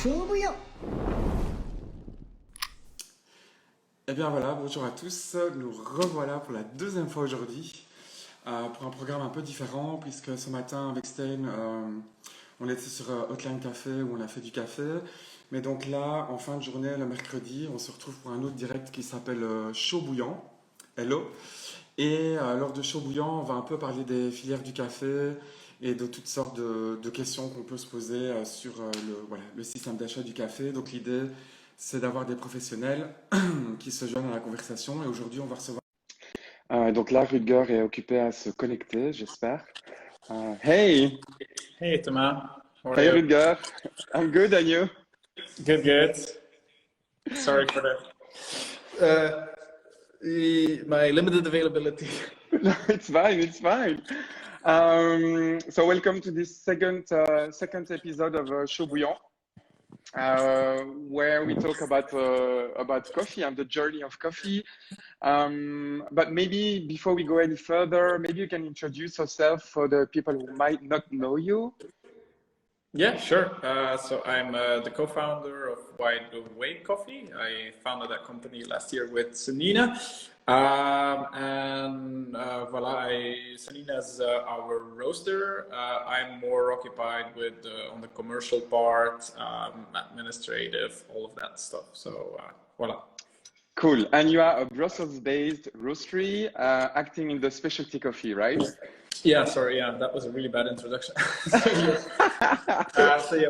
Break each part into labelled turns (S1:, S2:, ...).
S1: chaud bouillant.
S2: Eh bien voilà, bonjour à tous, nous revoilà pour la deuxième fois aujourd'hui pour un programme un peu différent puisque ce matin avec Stein on était sur Hotline Café où on a fait du café, mais donc là en fin de journée le mercredi on se retrouve pour un autre direct qui s'appelle Chaud Bouillant, hello, et lors de Chaud Bouillant on va un peu parler des filières du café et de toutes sortes de questions qu'on peut se poser sur le système d'achat du café. Donc l'idée c'est d'avoir des professionnels qui se joignent à la conversation et aujourd'hui on va recevoir. Donc là, Rutger est occupé à se connecter, j'espère. Hey,
S3: Hey, Thomas. How are
S2: hey
S3: you?
S2: Rutger, I'm good and you?
S3: Good, good. Sorry for that. My limited availability.
S2: No, it's fine, it's fine. So welcome to this second episode of Chaud Bouillant, where we talk about coffee and the journey of coffee. But maybe before we go any further, maybe you can introduce yourself for the people who might not know you.
S3: Yeah, sure. So I'm the co-founder of Wide Coffee. I founded that company last year with Sanina. Sanina is our roaster. I'm more occupied with on the commercial part, administrative, all of that stuff. So voila.
S2: Cool. And you are a Brussels-based roastery acting in the specialty coffee, right?
S3: Yeah, sorry. Yeah, that was a really bad introduction.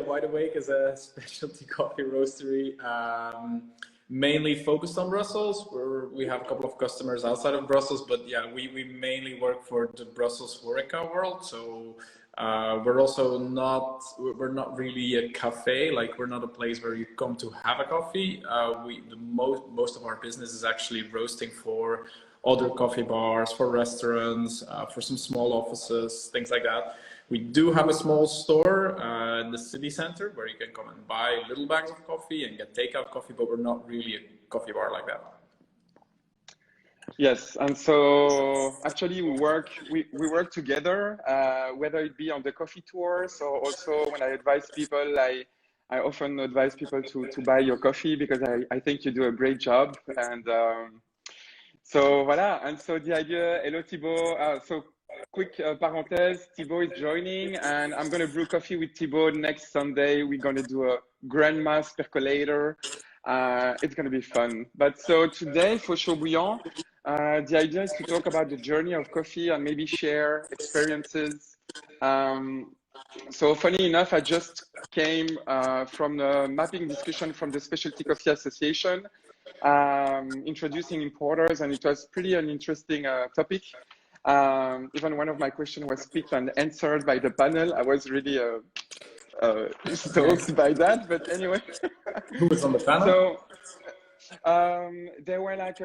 S3: Wide Awake is a specialty coffee roastery, mainly focused on Brussels. We have a couple of customers outside of Brussels, but yeah, we mainly work for the Brussels HoReCa world. So we're not really a cafe. Like we're not a place where you come to have a coffee. Most of our business is actually roasting for other coffee bars, for restaurants, for some small offices, things like that. We do have a small store in the city center where you can come and buy little bags of coffee and get takeout coffee, but we're not really a coffee bar like that.
S2: Yes, and so actually we work together, whether it be on the coffee tours or also when I advise people, I often advise people to buy your coffee because I think you do a great job. And so voilà, and so the idea, hello Thibaut, so quick parenthèse, Thibaut is joining and I'm going to brew coffee with Thibaut next Sunday. We're going to do a grandma's percolator. It's going to be fun. But so today for Chaud Bouillant, the idea is to talk about the journey of coffee and maybe share experiences. So funny enough, I just came from the mapping discussion from the Specialty Coffee Association, introducing importers, and it was pretty an interesting topic. Even one of my questions was picked and answered by the panel. I was really stoked by that, but anyway.
S3: Who was on the panel?
S2: So they were like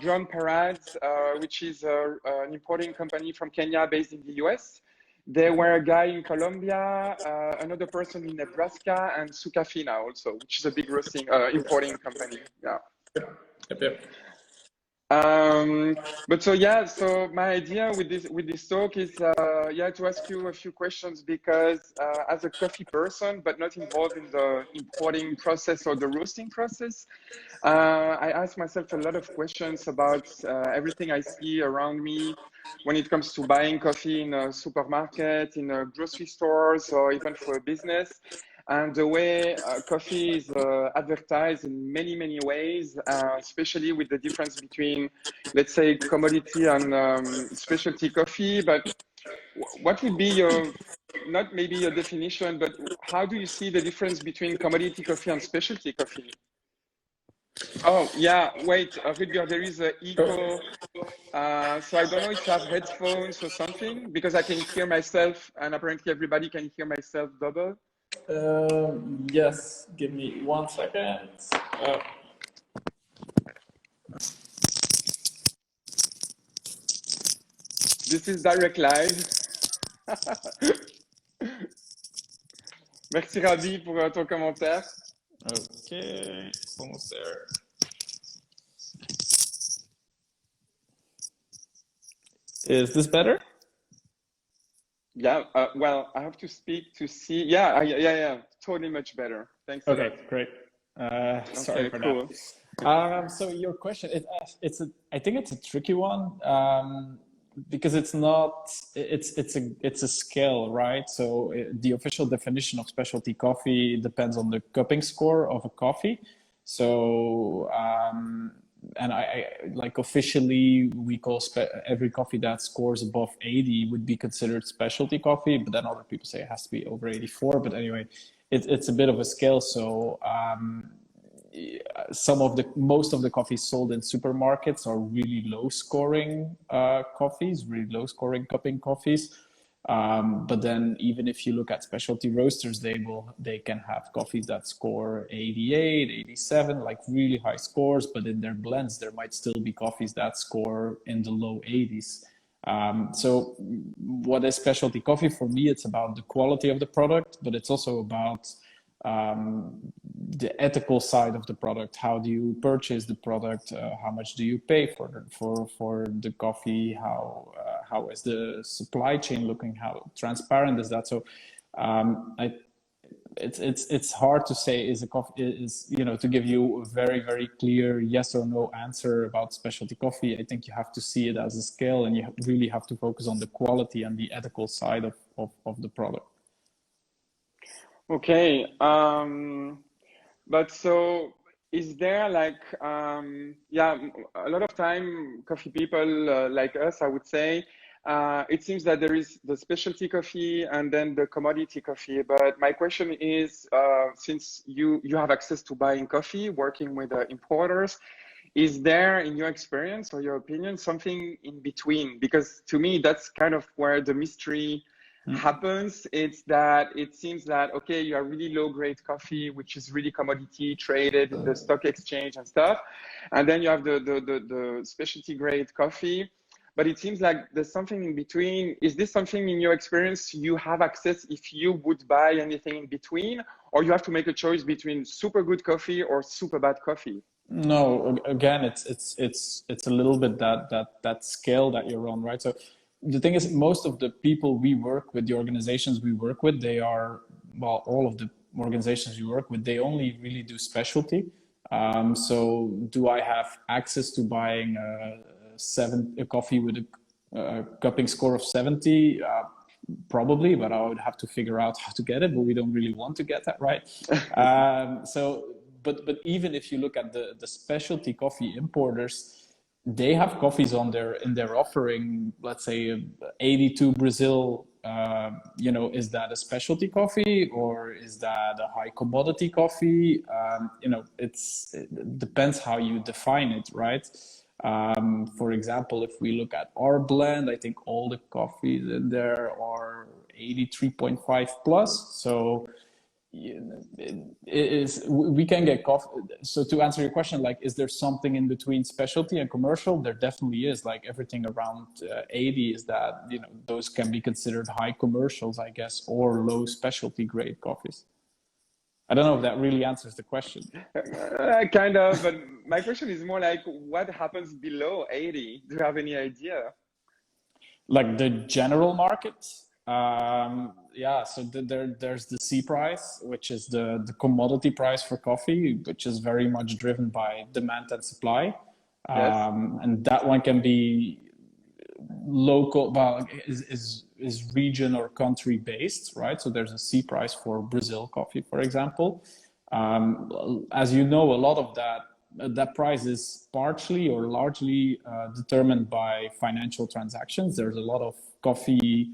S2: Drum Parades, which is an importing company from Kenya based in the US. There were a guy in Colombia, another person in Nebraska, and Sukafina also, which is a big roasting importing company. Yeah.
S3: Yep.
S2: But so my idea with this talk is to ask you a few questions because as a coffee person but not involved in the importing process or the roasting process, I ask myself a lot of questions about everything I see around me when it comes to buying coffee in a supermarket, in a grocery stores, or even for a business. And the way coffee is advertised in many ways, especially with the difference between, let's say, commodity and specialty coffee. But what would be not maybe your definition, but how do you see the difference between commodity coffee and specialty coffee? Oh, yeah, wait, Rutger, there is an echo. So I don't know if you have headphones or something, because I can hear myself, and apparently everybody can hear myself double.
S3: Yes, give me 1 second.
S2: This is direct live. Merci Rabi pour ton commentaire.
S3: Okay, almost there. Is this better?
S2: Yeah, well, I have to speak to see. Yeah, yeah, totally much better. Thanks a lot.
S1: Okay, great. Sorry
S2: Okay,
S1: for that.
S2: cool.
S1: So your question, I think it's a tricky one, because it's not, it's a skill, right? So the official definition of specialty coffee depends on the cupping score of a coffee. So, and I like officially we call every coffee that scores above 80 would be considered specialty coffee, but then other people say it has to be over 84. But anyway, it's a bit of a scale. So most of the coffees sold in supermarkets are really low scoring coffees, really low scoring cupping coffees. But then even if you look at specialty roasters, they can have coffees that score 88, 87, like really high scores, but in their blends there might still be coffees that score in the low 80s. So what is specialty coffee? For me, it's about the quality of the product, but it's also about the ethical side of the product. How do you purchase the product? How much do you pay for the coffee? How is the supply chain looking? How transparent is that? So it's hard to say is a coffee is, you know, to give you a very clear yes or no answer about specialty coffee. I think you have to see it as a scale, and you really have to focus on the quality and the ethical side of the product.
S2: Okay. But so is there like, yeah, a lot of time coffee people like us, I would say, it seems that there is the specialty coffee and then the commodity coffee. But my question is, since you have access to buying coffee, working with importers, is there, in your experience or your opinion, something in between? Because to me, that's kind of where the mystery happens. It's that it seems that, okay, you have really low grade coffee, which is really commodity traded in the stock exchange and stuff. And then you have the specialty grade coffee. But it seems like there's something in between. Is this something in your experience you have access if you would buy anything in between, or you have to make a choice between super good coffee or super bad coffee?
S1: No, again, it's a little bit that scale that you're on, right? So the thing is, most of the people we work with, the organizations we work with, they are, well, all of the organizations we work with, they only really do specialty. So do I have access to buying a coffee with a cupping score of 70? Probably, but I would have to figure out how to get it, but we don't really want to get that, right? But even if you look at the specialty coffee importers, they have coffees in their offering. Let's say 82 Brazil. You know, is that a specialty coffee or is that a high commodity coffee? You know, it depends how you define it, right? For example, if we look at our blend, I think all the coffees in there are 83.5 plus. So it is, we can get coffee. So to answer your question, like, is there something in between specialty and commercial? There definitely is. Like everything around 80 is that, you know, those can be considered high commercials, I guess, or low specialty grade coffees. I don't know if that really answers the question.
S2: Kind of, but my question is more like, what happens below 80? Do you have any idea?
S1: Like the general market, yeah, so there's the C price, which is the commodity price for coffee, which is very much driven by demand and supply.
S2: Yes.
S1: And that one can be local, well, is region or country based, right? So there's a C price for Brazil coffee, for example. As you know, a lot of that price is partially or largely determined by financial transactions. There's a lot of coffee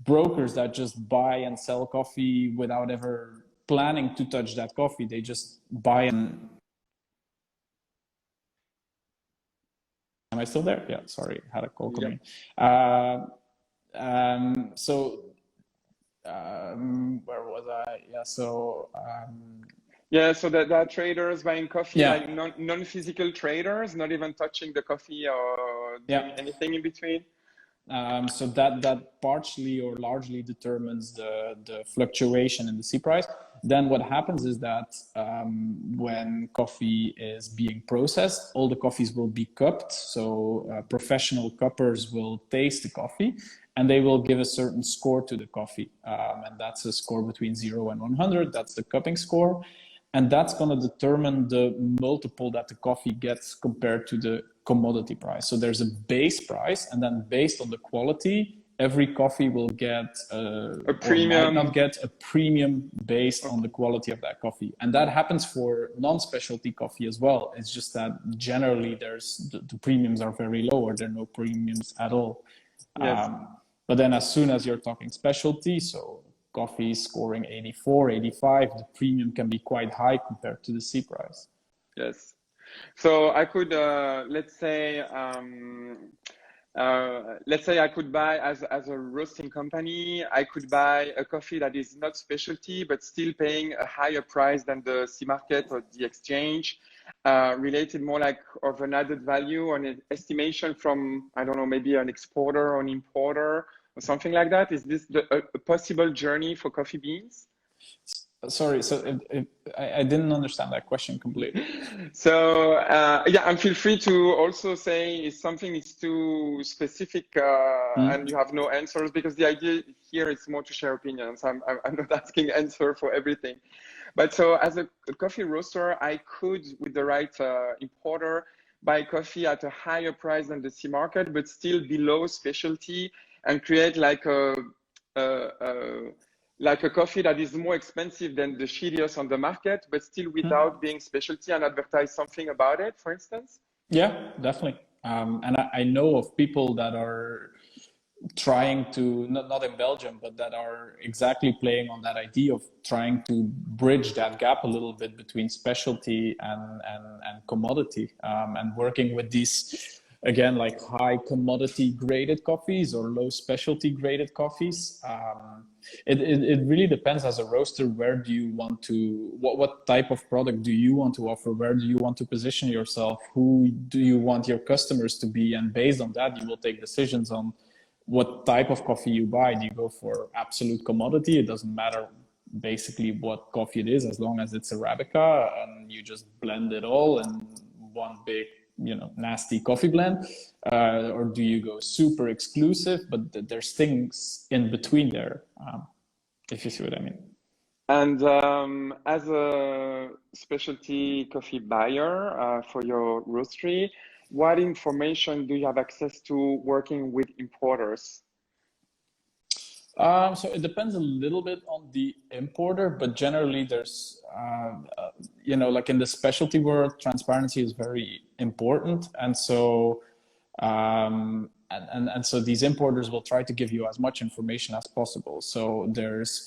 S1: brokers that just buy and sell coffee without ever planning to touch that coffee. They just buy and... Am I still there? Yeah, sorry, I had a call coming. So where was I? Yeah, so
S2: yeah, so there are traders buying coffee,
S1: yeah,
S2: like non-physical traders, not even touching the coffee or doing anything in between.
S1: So that partially or largely determines the fluctuation in the C price. Then what happens is that when coffee is being processed, all the coffees will be cupped. So professional cuppers will taste the coffee, and they will give a certain score to the coffee. And that's a score between 0 and 100. That's the cupping score. And that's going to determine the multiple that the coffee gets compared to the commodity price. So there's a base price, and then based on the quality, every coffee will get
S2: a premium,
S1: or might not get a premium based on the quality of that coffee. And that happens for non-specialty coffee as well. It's just that generally the premiums are very low, or there are no premiums at all.
S2: Yes.
S1: But then as soon as you're talking specialty, so coffee scoring 84, 85, the premium can be quite high compared to the C price.
S2: Yes. So I could, let's say I could buy as a roasting company, I could buy a coffee that is not specialty, but still paying a higher price than the C market or the exchange, related more like of an added value, an estimation from, I don't know, maybe an exporter or an importer or something like that. Is this a possible journey for coffee beans?
S1: Sorry, so I didn't understand that question completely.
S2: So yeah, and feel free to also say if something is too specific and you have no answers, because the idea here is more to share opinions. I'm not asking answer for everything. But so as a coffee roaster, I could, with the right importer, buy coffee at a higher price than the C market, but still below specialty, and create like a coffee that is more expensive than the shittiest on the market, but still without being specialty, and advertise something about it, for instance?
S1: Yeah, definitely. And I know of people that are trying to, not in Belgium, but that are exactly playing on that idea of trying to bridge that gap a little bit between specialty and commodity, and working with these, again, like high commodity graded coffees or low specialty graded coffees. It really depends as a roaster, where do you want to, what type of product do you want to offer? Where do you want to position yourself? Who do you want your customers to be? And based on that, you will take decisions on what type of coffee you buy. Do you go for absolute commodity? It doesn't matter basically what coffee it is, as long as it's Arabica and you just blend it all in one big, nasty coffee blend, or do you go super exclusive? But there's things in between there, if you see what I mean.
S2: And as a specialty coffee buyer for your roastery, what information do you have access to working with importers?
S1: So it depends a little bit on the importer, but generally there's, like in the specialty world, transparency is very important. And so, and so these importers will try to give you as much information as possible. So there's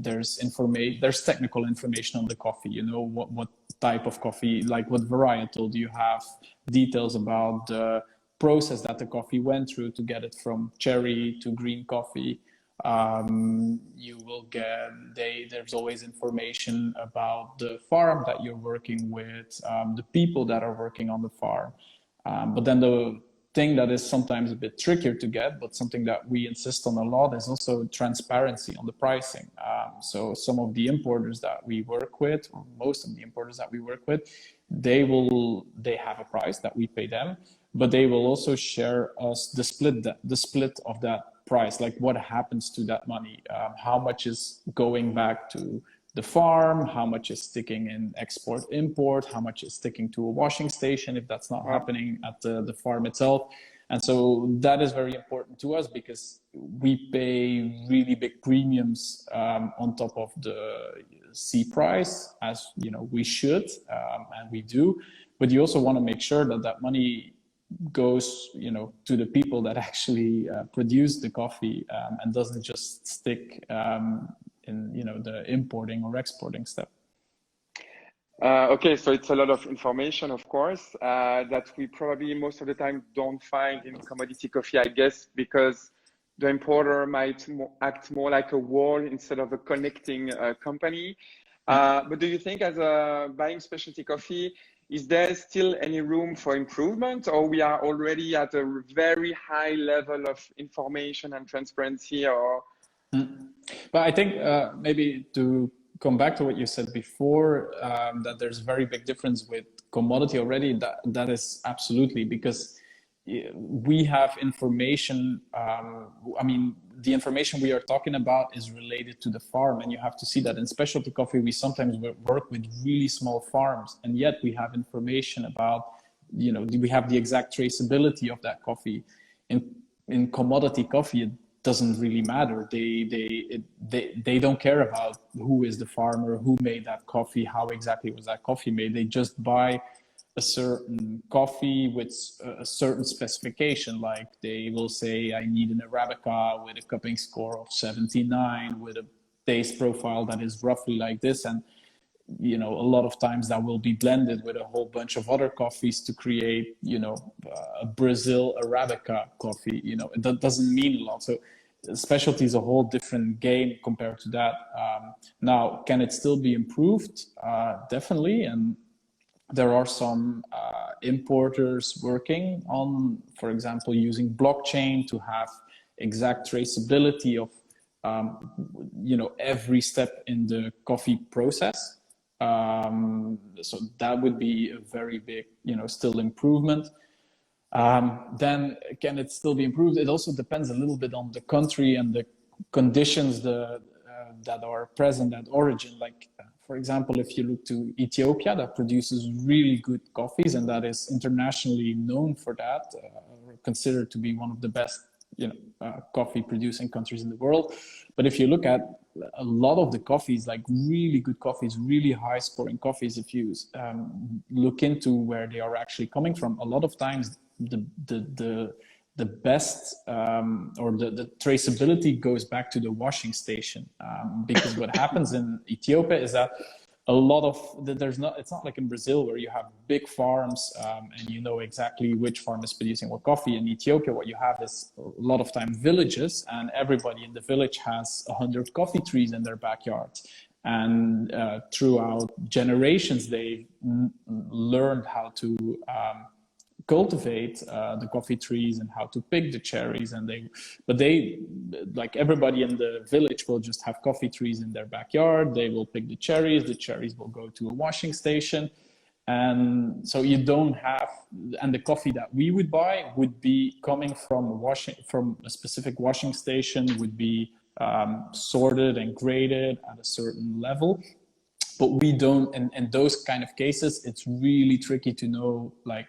S1: there's technical information on the coffee, what type of coffee, like what varietal do you have, details about the process that the coffee went through to get it from cherry to green coffee. You will get, there's always information about the farm that you're working with, the people that are working on the farm. But then the thing that is sometimes a bit trickier to get, but something that we insist on a lot, is also transparency on the pricing. So some of the importers that we work with, or most of the importers that we work with, they have a price that we pay them, but they will also share us the split of that price, like what happens to that money, how much is going back to the farm, how much is sticking in export import, how much is sticking to a washing station if that's not happening at the farm itself. And so that is very important to us, because we pay really big premiums on top of the C price, as we should, and we do. But you also want to make sure that that money goes to the people that actually produce the coffee, and doesn't just stick in the importing or exporting step.
S2: Okay, so it's a lot of information, of course, that we probably most of the time don't find in commodity coffee, I guess, because the importer might act more like a wall instead of a connecting company. But do you think, as a buying specialty coffee, is there still any room for improvement, or we are already at a very high level of information and transparency? Or
S1: But I think maybe to come back to what you said before, that there's a very big difference with commodity already. That is absolutely, because we have information. I mean, the information we are talking about is related to the farm, and you have to see that in specialty coffee, we sometimes work with really small farms, and yet we have information about, you know, we have the exact traceability of that coffee. In commodity coffee, it doesn't really matter. They don't care about who is the farmer, who made that coffee, how exactly was that coffee made. They just buy a certain coffee with a certain specification. Like they will say, I need an Arabica with a cupping score of 79 with a taste profile that is roughly like this. And, you know, a lot of times that will be blended with a whole bunch of other coffees to create, you know, a Brazil Arabica coffee. You know, that doesn't mean a lot. So specialty is a whole different game compared to that. Now, can it still be improved? Definitely. And there are some importers working on, for example, using blockchain to have exact traceability of, you know, every step in the coffee process. So that would be a very big, you know, still improvement. Then can it still be improved? It also depends a little bit on the country and the conditions that are present at origin. Like, for example, if you look to Ethiopia, that produces really good coffees, and that is internationally known for that, considered to be one of the best, you know, coffee producing countries in the world. But if you look at a lot of the coffees, like really good coffees, really high scoring coffees, if you look into where they are actually coming from, a lot of times the best or the traceability goes back to the washing station, because what happens in Ethiopia is that a lot of it's not like in Brazil where you have big farms and you know exactly which farm is producing what coffee. In Ethiopia, what you have is a lot of time villages, and everybody in the village has 100 coffee trees in their backyards. And throughout generations, they learned how to cultivate the coffee trees and how to pick the cherries. And they like everybody in the village will just have coffee trees in their backyard. They will pick the cherries will go to a washing station. And so you don't have, and the coffee that we would buy would be coming from a specific washing station, would be sorted and graded at a certain level. But we don't, in those kind of cases, it's really tricky to know like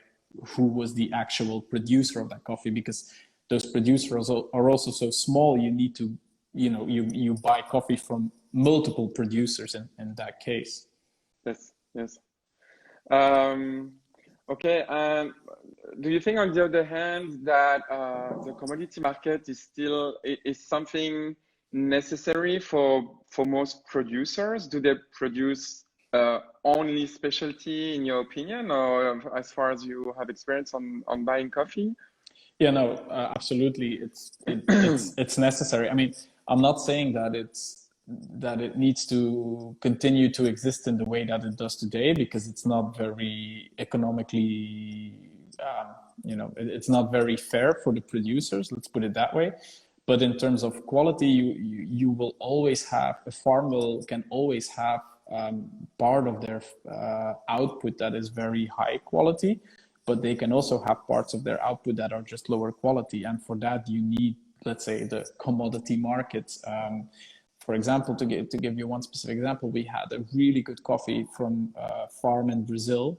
S1: who was the actual producer of that coffee, because those producers are also so small. You need to, you know, you buy coffee from multiple producers in that case.
S2: Yes. Okay, and do you think, on the other hand, that the commodity market is still something necessary for most producers? Do they produce only specialty, in your opinion, or as far as you have experience on buying coffee?
S1: Yeah, no, absolutely. It's necessary. I mean, I'm not saying that it needs to continue to exist in the way that it does today, because it's not very economically, you know, it's not very fair for the producers. Let's put it that way. But in terms of quality, you will always have, a farm can always have part of their output that is very high quality, but they can also have parts of their output that are just lower quality. And for that, you need, let's say, the commodity markets. For example, to give you one specific example, we had a really good coffee from a farm in Brazil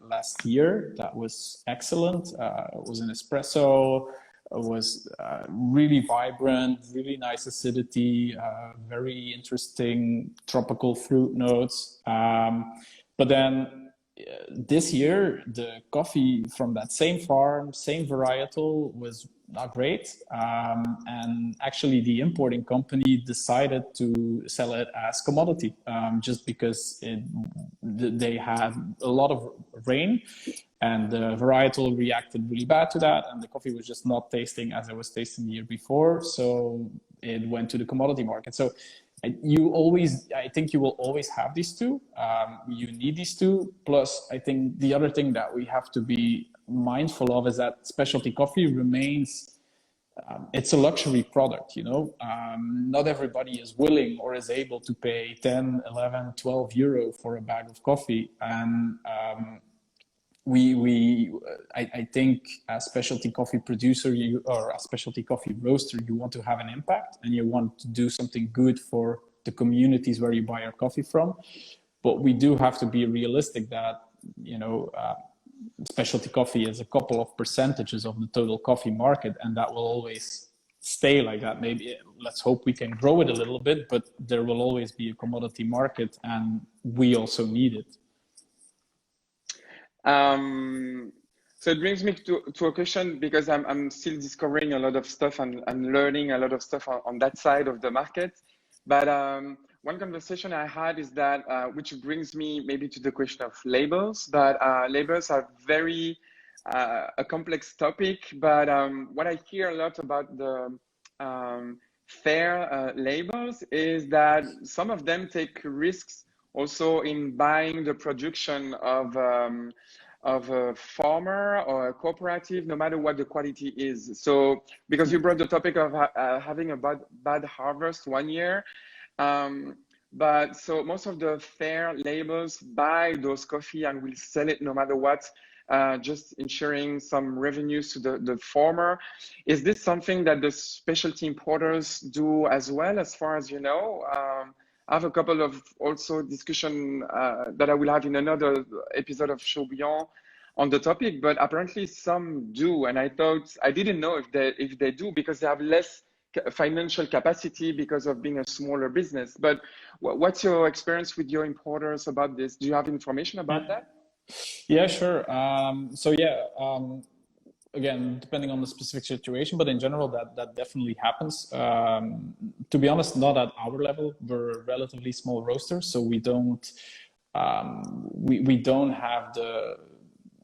S1: last year that was excellent. It was an espresso. It was really vibrant, really nice acidity, very interesting tropical fruit notes. But then this year, the coffee from that same farm, same varietal, was not great. And actually, the importing company decided to sell it as commodity, just because they had a lot of rain. And the varietal reacted really bad to that, and the coffee was just not tasting as it was tasting the year before. So it went to the commodity market. So I think you will always have these two. You need these two. Plus, I think the other thing that we have to be mindful of is that specialty coffee remains, it's a luxury product, you know. Not everybody is willing or is able to pay 10, 11, 12 euro for a bag of coffee. And I think as specialty coffee producer or a specialty coffee roaster, you want to have an impact and you want to do something good for the communities where you buy your coffee from. But we do have to be realistic that, specialty coffee is a couple of percentages of the total coffee market, and that will always stay like that. Maybe let's hope we can grow it a little bit, but there will always be a commodity market, and we also need it.
S2: So it brings me to a question, because I'm still discovering a lot of stuff and learning a lot of stuff on that side of the market. But one conversation I had is that, which brings me maybe to the question of labels, but labels are very a complex topic. But what I hear a lot about the fair labels is that some of them take risks also in buying the production of a farmer or a cooperative, no matter what the quality is. So, because you brought the topic of having a bad harvest one year, but so most of the fair labels buy those coffee and will sell it no matter what, just ensuring some revenues to the farmer. Is this something that the specialty importers do as well, as far as you know? I have a couple of also discussion that I will have in another episode of CHAUD BOUILLANT on the topic, but apparently some do, and I didn't know if they do, because they have less financial capacity because of being a smaller business. But what's your experience with your importers about this? Do you have information about that?
S1: Yeah, sure. So yeah, again, depending on the specific situation, but in general, that definitely happens. To be honest, not at our level. We're a relatively small roaster, so we don't have the,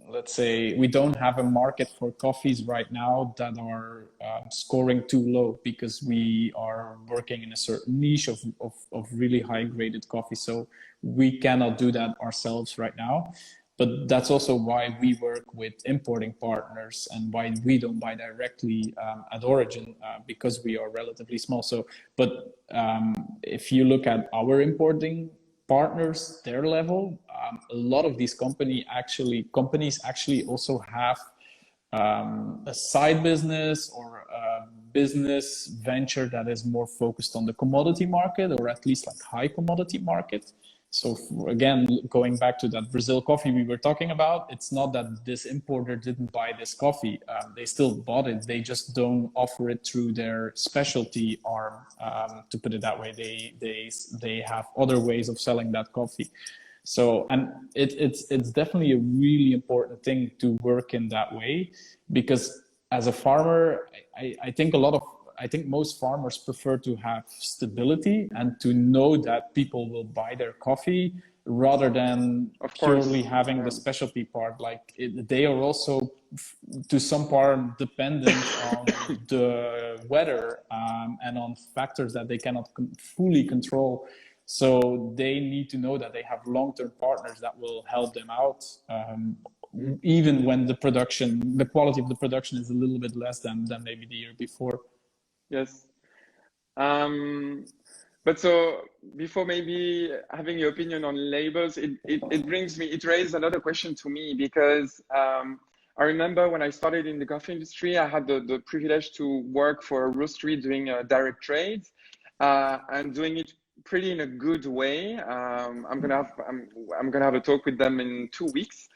S1: let's say, we don't have a market for coffees right now that are scoring too low, because we are working in a certain niche of really high graded coffee. So we cannot do that ourselves right now. But that's also why we work with importing partners and why we don't buy directly at origin, because we are relatively small. So, but if you look at our importing partners, their level, a lot of these companies actually also have a side business or a business venture that is more focused on the commodity market, or at least like high commodity market. So again, going back to that Brazil coffee we were talking about, it's not that this importer didn't buy this coffee. They still bought it. They just don't offer it through their specialty arm, to put it that way. They have other ways of selling that coffee. So, and it's definitely a really important thing to work in that way, because as a farmer, I think most farmers prefer to have stability and to know that people will buy their coffee, rather than purely having the specialty part. Like they are also to some part dependent on the weather and on factors that they cannot fully control. So they need to know that they have long-term partners that will help them out, even when the quality of the production is a little bit less than maybe the year before.
S2: Yes. But so before maybe having your opinion on labels, it raised another question to me, because I remember when I started in the coffee industry, I had the privilege to work for a roastery doing direct trades, and doing it pretty in a good way. I'm gonna have a talk with them in 2 weeks.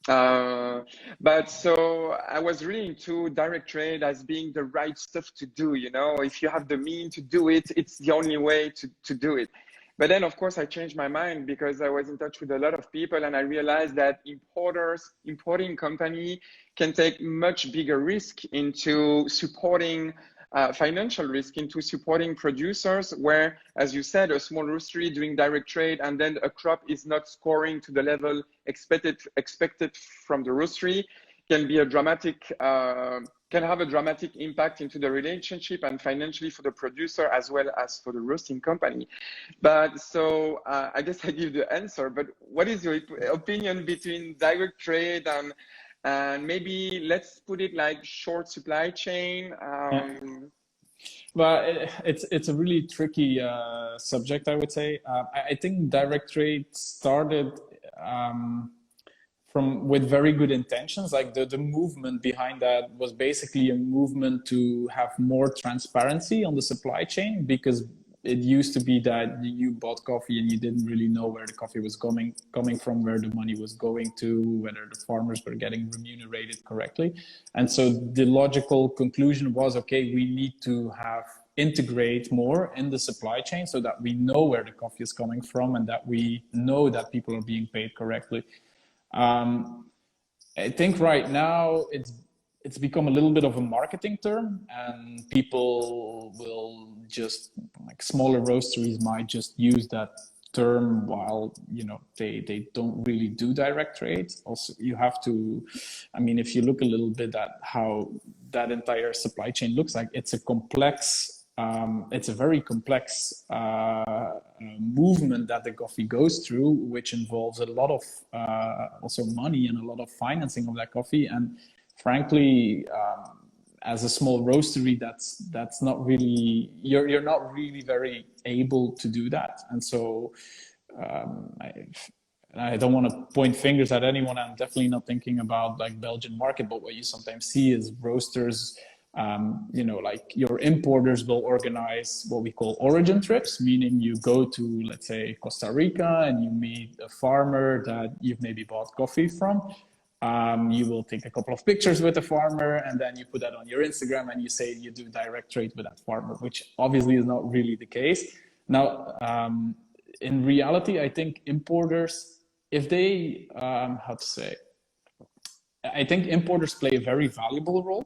S2: But so I was really into direct trade as being the right stuff to do. If you have the means to do it, it's the only way to do it. But then, of course, I changed my mind, because I was in touch with a lot of people, and I realized that importing company can take much bigger risk into supporting financial risk into supporting producers, where, as you said, a small roastery doing direct trade, and then a crop is not scoring to the level expected from the roastery, can be can have a dramatic impact into the relationship and financially for the producer as well as for the roasting company. But so I guess I give the answer. But what is your opinion between direct trade and maybe let's put it like short supply chain?
S1: Well, it's a really tricky subject, I would say. I think direct trade started with very good intentions. Like the movement behind that was basically a movement to have more transparency on the supply chain, because it used to be that you bought coffee and you didn't really know where the coffee was coming from, where the money was going to, whether the farmers were getting remunerated correctly. And so the logical conclusion was, okay, we need to integrate more in the supply chain so that we know where the coffee is coming from and that we know that people are being paid correctly. I think right now it's become a little bit of a marketing term, and people will just, like smaller roasteries might just use that term while, you know, they don't really do direct trade. Also, you have to, I mean, if you look a little bit at how that entire supply chain looks like, it's a complex, it's a very complex movement that the coffee goes through, which involves a lot of also money and a lot of financing of that coffee. And frankly, as a small roastery, that's not really, you're not really very able to do that. And so I don't want to point fingers at anyone. I'm definitely not thinking about like Belgian market, but what you sometimes see is roasters, you know, like your importers will organize what we call origin trips, meaning you go to, let's say, Costa Rica, and you meet a farmer that you've maybe bought coffee from. You will take a couple of pictures with the farmer, and then you put that on your Instagram and you say you do direct trade with that farmer, which obviously is not really the case. Now, in reality, I think importers, if they, how to say, I think importers play a very valuable role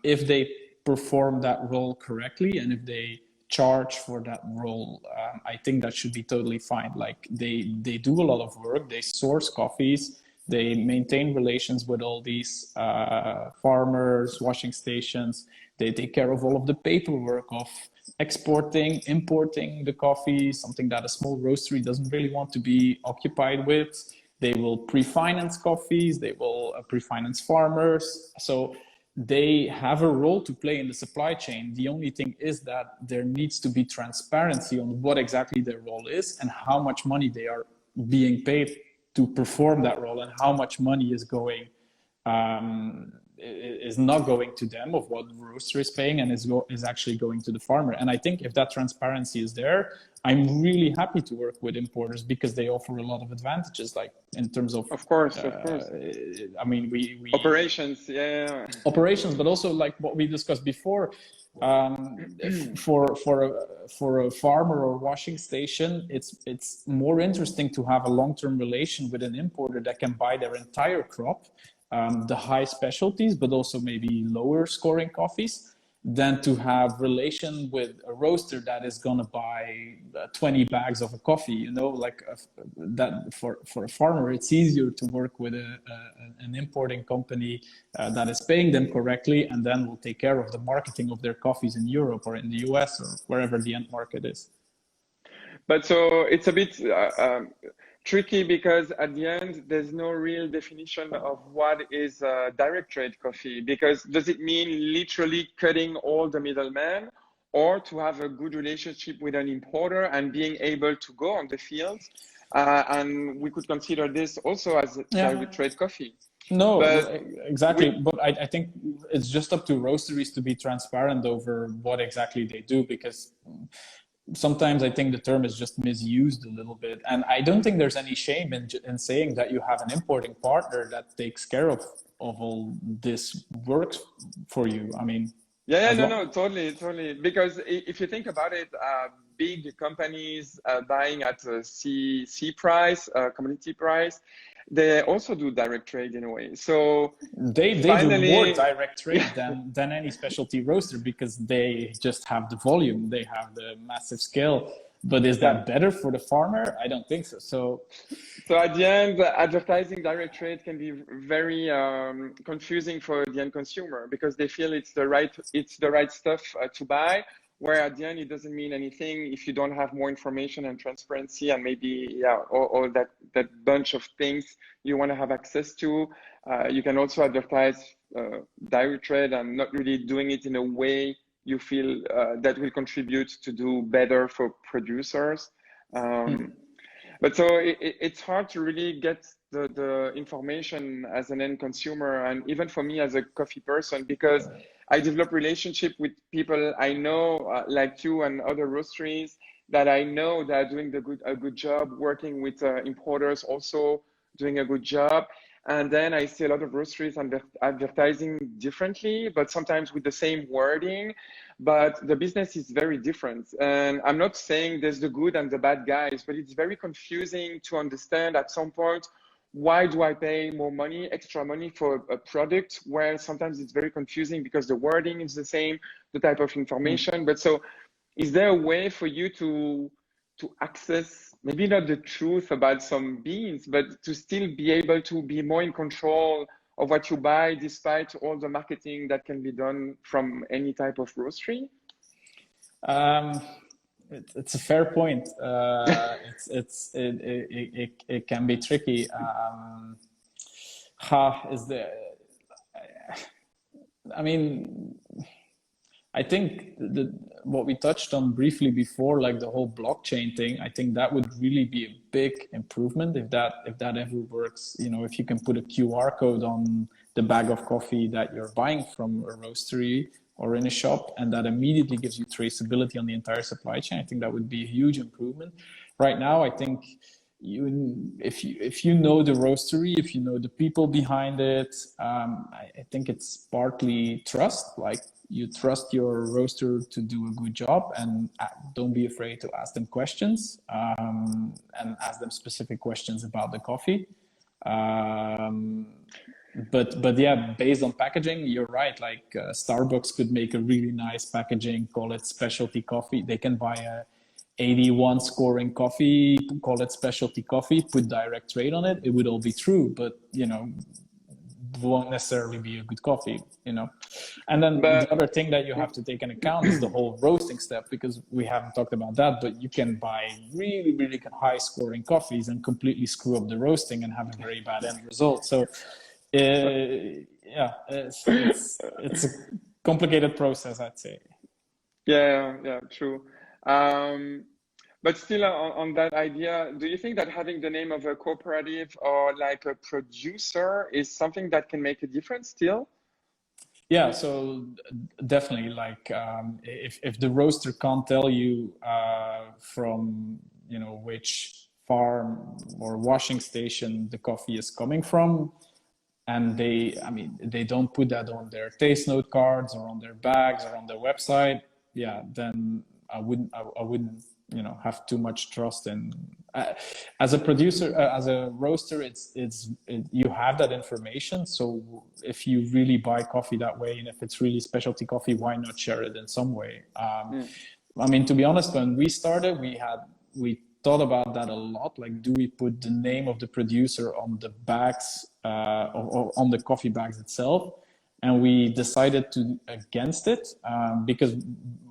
S1: if they perform that role correctly, and if they charge for that role. I think that should be totally fine. Like they do a lot of work, they source coffees, they maintain relations with all these farmers, washing stations. They take care of all of the paperwork of exporting, importing the coffee, something that a small roastery doesn't really want to be occupied with. They will pre-finance coffees, they will pre-finance farmers. So they have a role to play in the supply chain. The only thing is that there needs to be transparency on what exactly their role is and how much money they are being paid to perform that role, and how much money is going is not going to them, of what the roaster is paying, and is actually going to the farmer. And I think if that transparency is there, I'm really happy to work with importers, because they offer a lot of advantages, like in terms of
S2: course.
S1: I mean, we
S2: operations, yeah,
S1: operations, but also like what we discussed before. For a farmer or washing station, it's more interesting to have a long-term relation with an importer that can buy their entire crop, the high specialties, but also maybe lower scoring coffees, than to have relation with a roaster that is going to buy 20 bags of a coffee. You know, like that for a farmer, it's easier to work with an importing company that is paying them correctly, and then will take care of the marketing of their coffees in Europe or in the US or wherever the end market is.
S2: But so it's a bit tricky, because at the end, there's no real definition of what is direct trade coffee. Because does it mean literally cutting all the middlemen, or to have a good relationship with an importer and being able to go on the fields? And we could consider this also as direct trade coffee.
S1: No, exactly. But I think it's just up to roasteries to be transparent over what exactly they do, because sometimes I think the term is just misused a little bit. And I don't think there's any shame in saying that you have an importing partner that takes care of all this work for you. I mean,
S2: totally. Because if you think about it, big companies buying at C price, commodity price, they also do direct trade in a way. So
S1: they do more direct trade than any specialty roaster, because they just have the volume, they have the massive scale. But is that better for the farmer? I don't think so.
S2: So at the end, advertising direct trade can be very confusing for the end consumer, because they feel it's the right stuff to buy. Where at the end, it doesn't mean anything if you don't have more information and transparency, and maybe all that bunch of things you want to have access to. You can also advertise direct trade and not really doing it in a way you feel that will contribute to do better for producers. But so it's hard to really get the information as an end consumer, and even for me as a coffee person, because I develop relationship with people I know, like you and other roasteries that I know that are doing a good job, working with importers also doing a good job. And then I see a lot of roasteries advertising differently, but sometimes with the same wording, but the business is very different. And I'm not saying there's the good and the bad guys, but it's very confusing to understand at some point, why do I pay more money, extra money for a product where sometimes it's very confusing because the wording is the same, the type of information. But so is there a way for you to access maybe not the truth about some beans, but to still be able to be more in control of what you buy, despite all the marketing that can be done from any type of roastery?
S1: It's a fair point. It can be tricky. I mean, I think what we touched on briefly before, like the whole blockchain thing, I think that would really be a big improvement if that ever works. You know, if you can put a QR code on the bag of coffee that you're buying from a roastery or in a shop, and that immediately gives you traceability on the entire supply chain, I think that would be a huge improvement. Right now, I think if you know the roastery, if you know the people behind it, I think it's partly trust. Like, you trust your roaster to do a good job, and don't be afraid to ask them questions, and ask them specific questions about the coffee. But yeah, based on packaging, you're right. Like, Starbucks could make a really nice packaging, call it specialty coffee. They can buy a 81 scoring coffee, call it specialty coffee, put direct trade on it. It would all be true, but you know, won't necessarily be a good coffee, you know. And then the other thing that you have to take into account is the whole roasting step, because we haven't talked about that, but you can buy really, really high scoring coffees and completely screw up the roasting and have a very bad end result. So yeah, it's a complicated process, I'd say.
S2: Yeah, true. But still on that idea, do you think that having the name of a cooperative or like a producer is something that can make a difference still?
S1: Yeah, so definitely, like, if the roaster can't tell you from, you know, which farm or washing station the coffee is coming from, and they don't put that on their taste note cards or on their bags or on their website, yeah, then I wouldn't you know, have too much trust in. As a producer, as a roaster, you have that information. So if you really buy coffee that way, and if it's really specialty coffee, why not share it in some way? I mean, to be honest, when we started, we thought about that a lot. Like, do we put the name of the producer on the bags, or on the coffee bags itself? And we decided against it, because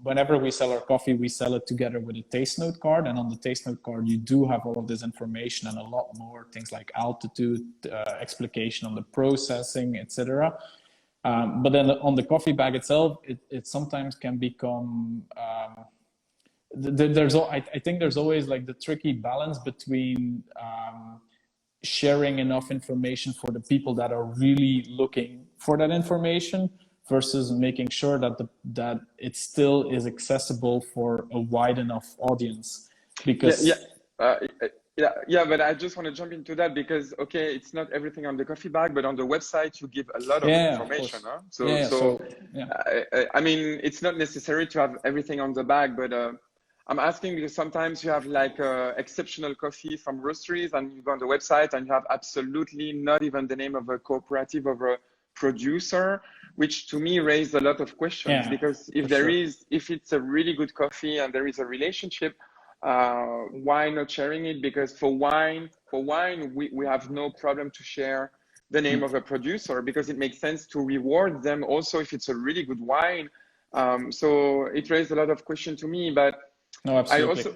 S1: whenever we sell our coffee, we sell it together with a taste note card. And on the taste note card, you do have all of this information and a lot more things like altitude, explication on the processing, etc. But then on the coffee bag itself, it sometimes can become, I think there's always like the tricky balance between sharing enough information for the people that are really looking for that information versus making sure that it still is accessible for a wide enough audience. Because
S2: but I just want to jump into that because, okay, it's not everything on the coffee bag, but on the website you give a lot of information. I mean, it's not necessary to have everything on the bag, but I'm asking because sometimes you have like exceptional coffee from roasteries and you go on the website and you have absolutely not even the name of a cooperative or a producer, which to me raised a lot of questions, because if it's a really good coffee and there is a relationship, why not sharing it? Because for wine, we have no problem to share the name of a producer, because it makes sense to reward them also if it's a really good wine. So it raised a lot of questions to me, but
S1: no, absolutely.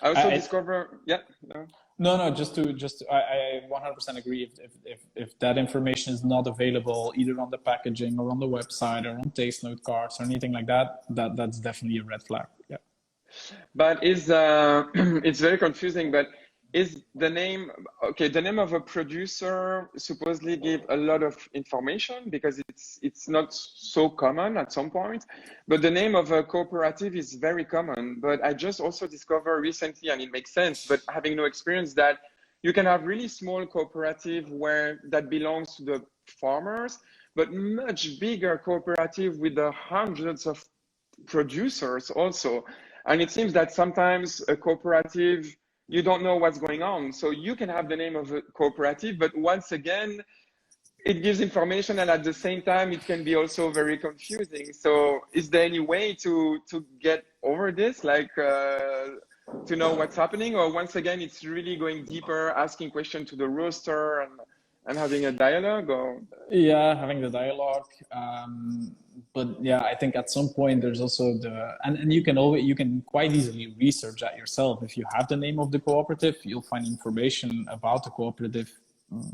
S2: I also discover,
S1: No, just I 100% agree. If that information is not available either on the packaging or on the website or on taste note cards or anything like that, that's definitely a red flag. Yeah.
S2: But it's very confusing. But is the name, okay, the name of a producer supposedly give a lot of information because it's not so common at some point, but the name of a cooperative is very common. But I just also discovered recently, and it makes sense, but having no experience, that you can have really small cooperative where that belongs to the farmers, but much bigger cooperative with the hundreds of producers also. And it seems that sometimes a cooperative, you don't know what's going on. So you can have the name of a cooperative, but once again, it gives information, and at the same time, it can be also very confusing. So is there any way to get over this, like to know what's happening? Or once again, it's really going deeper, asking questions to the roaster and having a dialogue? Or...
S1: Yeah, having the dialogue. But yeah, I think at some point there's also and you can quite easily research that yourself. If you have the name of the cooperative, you'll find information about the cooperative,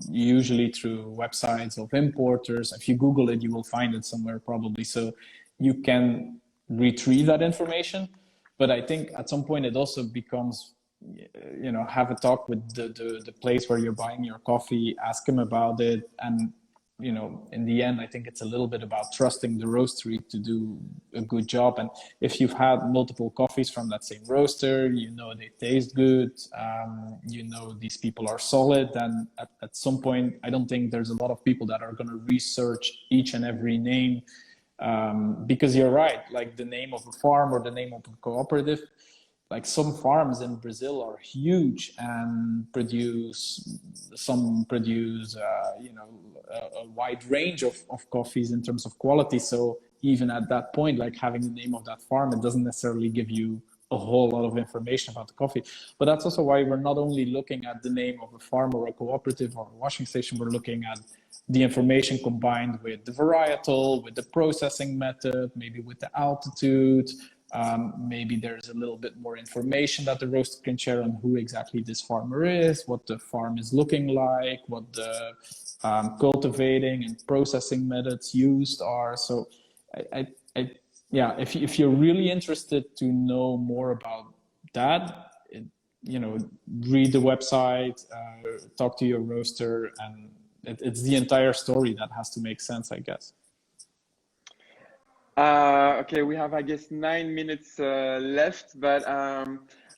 S1: usually through websites of importers. If you Google it, you will find it somewhere probably. So you can retrieve that information. But I think at some point it also becomes, you know, have a talk with the place where you're buying your coffee, ask them about it. And, you know, in the end, I think it's a little bit about trusting the roastery to do a good job. And if you've had multiple coffees from that same roaster, you know, they taste good, you know, these people are solid, then at some point, I don't think there's a lot of people that are going to research each and every name, because you're right, like the name of a farm or the name of a cooperative, like some farms in Brazil are huge and produce, you know, a wide range of coffees in terms of quality. So even at that point, like having the name of that farm, it doesn't necessarily give you a whole lot of information about the coffee. But that's also why we're not only looking at the name of a farm or a cooperative or a washing station, we're looking at the information combined with the varietal, with the processing method, maybe with the altitude. Maybe there's a little bit more information that the roaster can share on who exactly this farmer is, what the farm is looking like, what the cultivating and processing methods used are. So yeah, if you're really interested to know more about that, you know, read the website, talk to your roaster, and it's the entire story that has to make sense, I guess.
S2: Okay, we have, I guess, 9 minutes left, but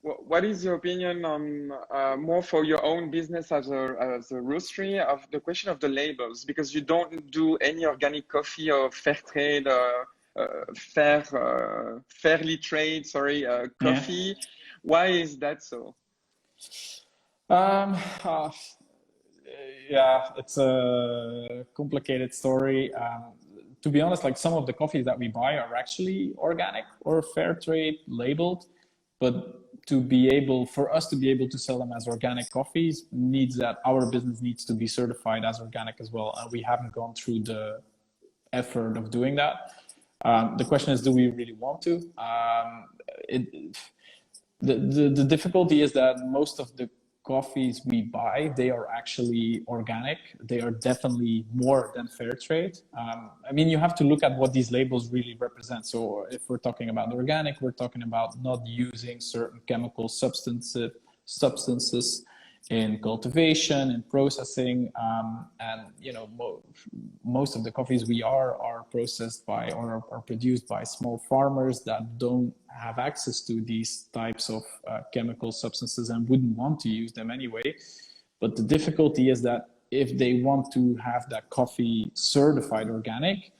S2: what is your opinion on more for your own business as a roastery of the question of the labels? Because you don't do any organic coffee or fair trade, fairly trade, sorry, coffee. Yeah. Why is that so?
S1: Yeah, it's a complicated story. To be honest, like some of the coffees that we buy are actually organic or fair trade labeled, but for us to be able to sell them as organic coffees needs that our business needs to be certified as organic as well. And we haven't gone through the effort of doing that. The question is, do we really want to? The difficulty is that most of the coffees we buy, they are actually organic. They are definitely more than fair trade. I mean, you have to look at what these labels really represent. So if we're talking about organic, we're talking about not using certain chemical substances in cultivation and processing. And, you know, most of the coffees we are processed by or are produced by small farmers that don't have access to these types of chemical substances and wouldn't want to use them anyway. But the difficulty is that if they want to have that coffee certified organic,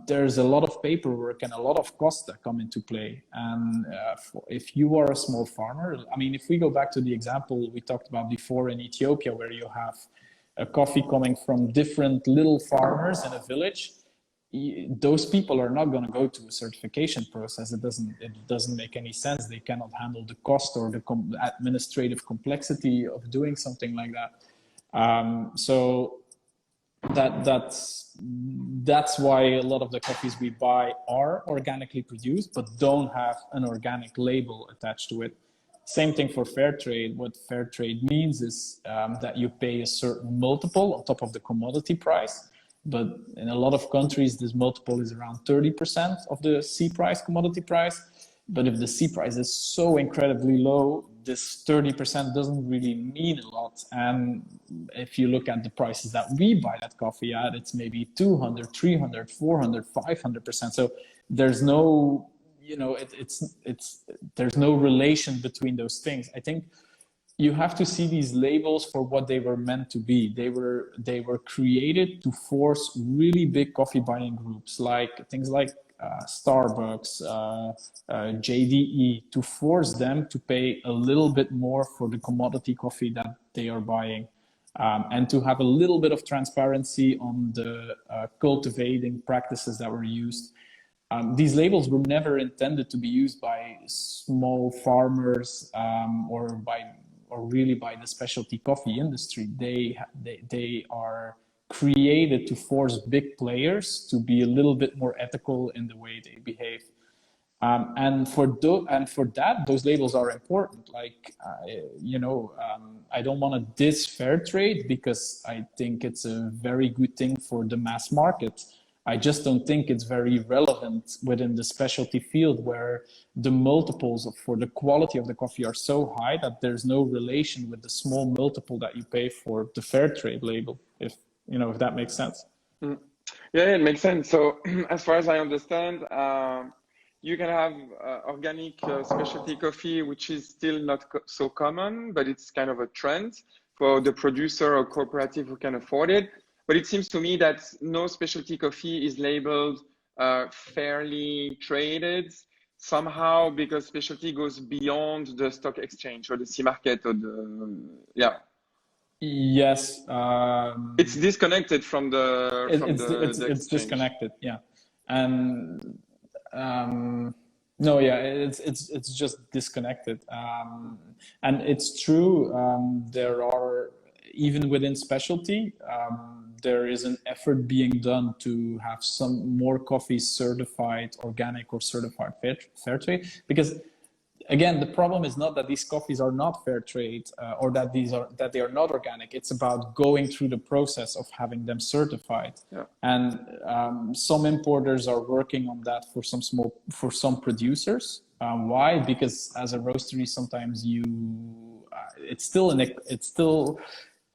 S1: there's a lot of paperwork and a lot of costs that come into play. And if you are a small farmer, I mean, if we go back to the example we talked about before in Ethiopia, where you have a coffee coming from different little farmers in a village, those people are not going to go to a certification process. It doesn't make any sense. They cannot handle the cost or the administrative complexity of doing something like that. So that's why a lot of the coffees we buy are organically produced, but don't have an organic label attached to it. Same thing for fair trade. What fair trade means is that you pay a certain multiple on top of the commodity price. But in a lot of countries, this multiple is around 30% of the C price, commodity price. But if the C price is so incredibly low, this 30% doesn't really mean a lot. And if you look at the prices that we buy that coffee at, it's maybe 200, 300, 400, 500%. So there's no, you know, there's no relation between those things. I think you have to see these labels for what they were meant to be. They were created to force really big coffee buying groups, like things like Starbucks, JDE, to force them to pay a little bit more for the commodity coffee that they are buying, and to have a little bit of transparency on the cultivating practices that were used. These labels were never intended to be used by small farmers or really by the specialty coffee industry. They are created to force big players to be a little bit more ethical in the way they behave. And for that, those labels are important. Like, I don't want to diss fair trade because I think it's a very good thing for the mass market. I just don't think it's very relevant within the specialty field where the multiples for the quality of the coffee are so high that there's no relation with the small multiple that you pay for the fair trade label, if that makes sense.
S2: Yeah, it makes sense. So as far as I understand, you can have organic specialty coffee, which is still not so common, but it's kind of a trend for the producer or cooperative who can afford it. But it seems to me that no specialty coffee is labeled fairly traded somehow, because specialty goes beyond the stock exchange or the sea market or the
S1: Yes.
S2: It's disconnected from
S1: it's disconnected, yeah. And no, yeah, it's just disconnected. And it's true, there are, even within specialty, there is an effort being done to have some more coffees certified organic or certified fair trade. Because again, the problem is not that these coffees are not fair trade or that they are not organic. It's about going through the process of having them certified.
S2: Yeah.
S1: And some importers are working on that for some producers. Why? Because as a roastery, sometimes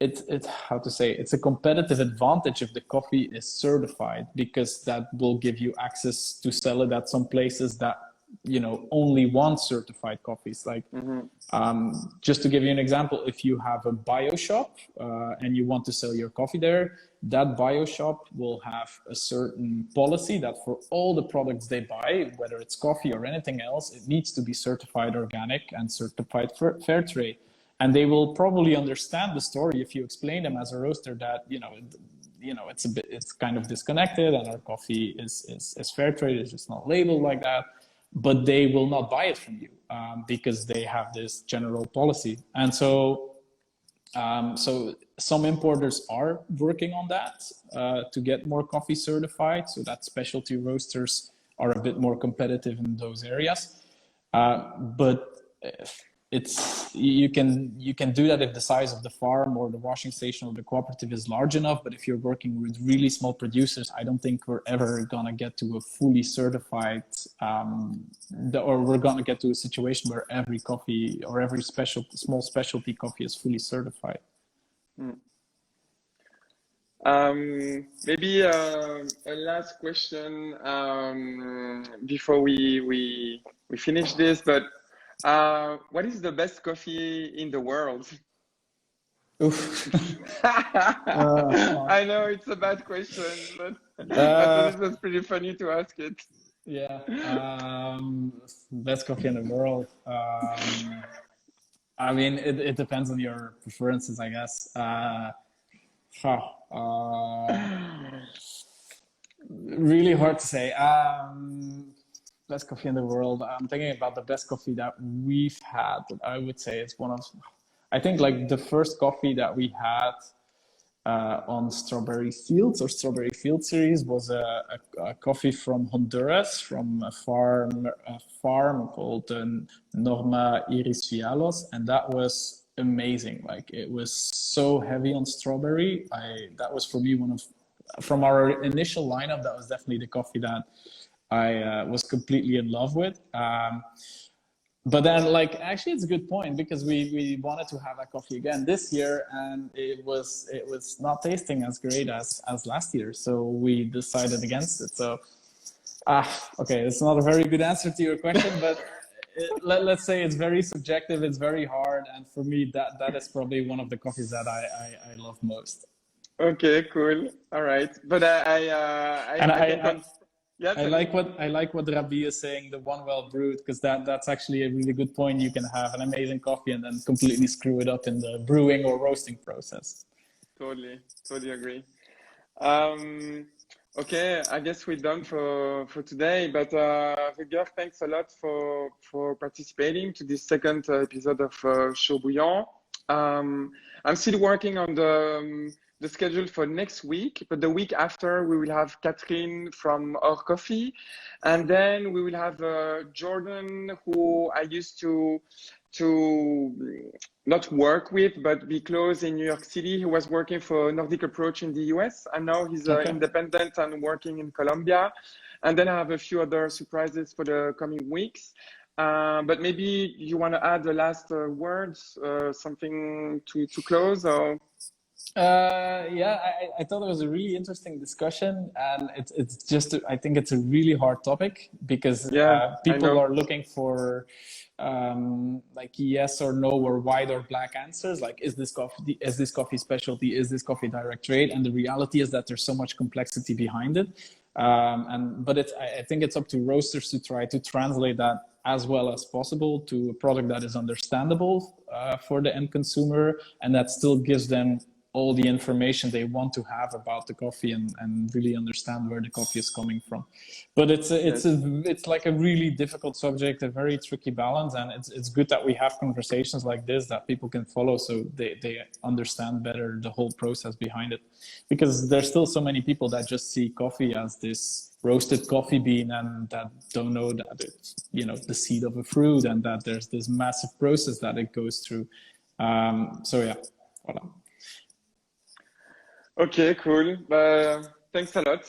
S1: it's a competitive advantage if the coffee is certified, because that will give you access to sell it at some places that only want certified coffees. Like, just to give you an example, if you have a bio shop and you want to sell your coffee there, that bio shop will have a certain policy that for all the products they buy, whether it's coffee or anything else, it needs to be certified organic and certified fair trade. And they will probably understand the story if you explain them as a roaster that it's kind of disconnected and our coffee is fair trade. It's just not labeled like that. But they will not buy it from you because they have this general policy. And so some importers are working on that to get more coffee certified, so that specialty roasters are a bit more competitive in those areas. But you can do that if the size of the farm or the washing station or the cooperative is large enough. But if you're working with really small producers, I don't think we're ever gonna get to a fully certified, or we're gonna get to a situation where every coffee or every small specialty coffee is fully certified.
S2: Maybe a last question before we finish this, but what is the best coffee in the world? I know it's a bad question, but it was pretty funny to ask it.
S1: Yeah, best coffee in the world. I mean, it depends on your preferences, I guess. Really hard to say. Best coffee in the world. I'm thinking about the best coffee that we've had. I would say it's I think like the first coffee that we had on Strawberry Fields or Strawberry Field series was a coffee from Honduras, from a farm called Norma Iris Fialos, and that was amazing. Like, it was so heavy on strawberry. That was for me from our initial lineup, that was definitely the coffee that I was completely in love with. But then, like, actually, it's a good point because we wanted to have a coffee again this year, and it was not tasting as great as last year, so we decided against it. So, okay, it's not a very good answer to your question, but let's say it's very subjective. It's very hard, and for me, that is probably one of the coffees that I love most.
S2: Okay, cool. All right. But
S1: And
S2: I can yeah,
S1: I
S2: tell
S1: like
S2: me.
S1: what Rabi is saying, the one well brewed, because that's actually a really good point. You can have an amazing coffee and then completely screw it up in the brewing or roasting process.
S2: Totally agree. Um, okay, I guess we're done for today. But Rutger, thanks a lot for participating to this second episode of Chaud Bouillant. I'm still working on the schedule for next week, but the week after we will have Catherine from Our Coffee, and then we will have Jordan, who I used to not work with, but be close in New York City. He was working for Nordic Approach in the US, and now he's
S1: Okay.
S2: independent and working in Colombia. And then I have a few other surprises for the coming weeks. But maybe you want to add the last words, something to close, or?
S1: Yeah, I thought it was a really interesting discussion, and it's just I think it's a really hard topic because
S2: Yeah, I
S1: people
S2: know.
S1: are looking for like yes or no or white or black answers. Like, is this coffee specialty? Is this coffee direct trade? And the reality is that there's so much complexity behind it. But I think it's up to roasters to try to translate that as well as possible to a product that is understandable for the end consumer and that still gives them all the information they want to have about the coffee and really understand where the coffee is coming from. But it's like a really difficult subject, a very tricky balance, and it's good that we have conversations like this that people can follow so they understand better the whole process behind it. Because there's still so many people that just see coffee as this roasted coffee bean and that don't know that it's, the seed of a fruit and that there's this massive process that it goes through. So yeah, voilà.
S2: Okay, cool. Thanks a lot.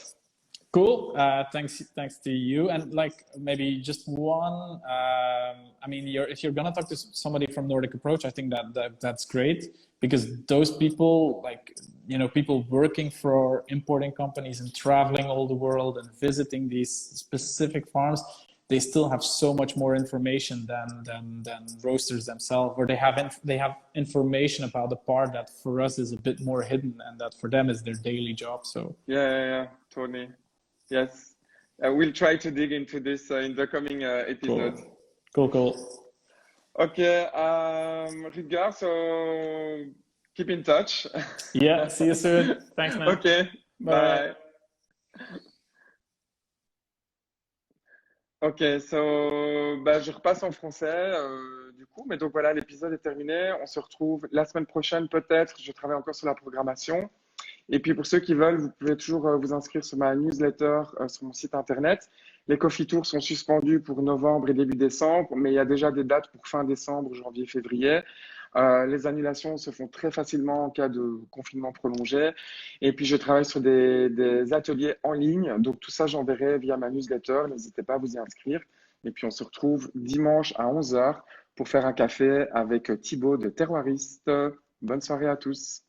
S1: Cool. Thanks to you. And like maybe just one. I mean, if you're gonna talk to somebody from Nordic Approach, I think that's great because those people, like people working for importing companies and traveling all the world and visiting these specific farms, they still have so much more information than roasters themselves, or they have information about the part that for us is a bit more hidden and that for them is their daily job. So
S2: Yeah, totally. Yes, we'll try to dig into this in the coming episode.
S1: Cool.
S2: Okay, Rutger, so keep in touch.
S1: Yeah, see you soon. Thanks, man.
S2: Okay, bye. Ok, je repasse en français du coup, mais donc voilà, l'épisode est terminé. On se retrouve la semaine prochaine peut-être. Je travaille encore sur la programmation. Et puis pour ceux qui veulent, vous pouvez toujours vous inscrire sur ma newsletter sur mon site internet. Les coffee tours sont suspendus pour novembre et début décembre, mais il y a déjà des dates pour fin décembre, janvier, février. Les annulations se font très facilement en cas de confinement prolongé. Et puis je travaille sur des ateliers en ligne. Donc tout ça, j'enverrai via ma newsletter. N'hésitez pas à vous y inscrire. Et puis on se retrouve dimanche à 11h pour faire un café avec Thibaut de Terroiriste. Bonne soirée à tous.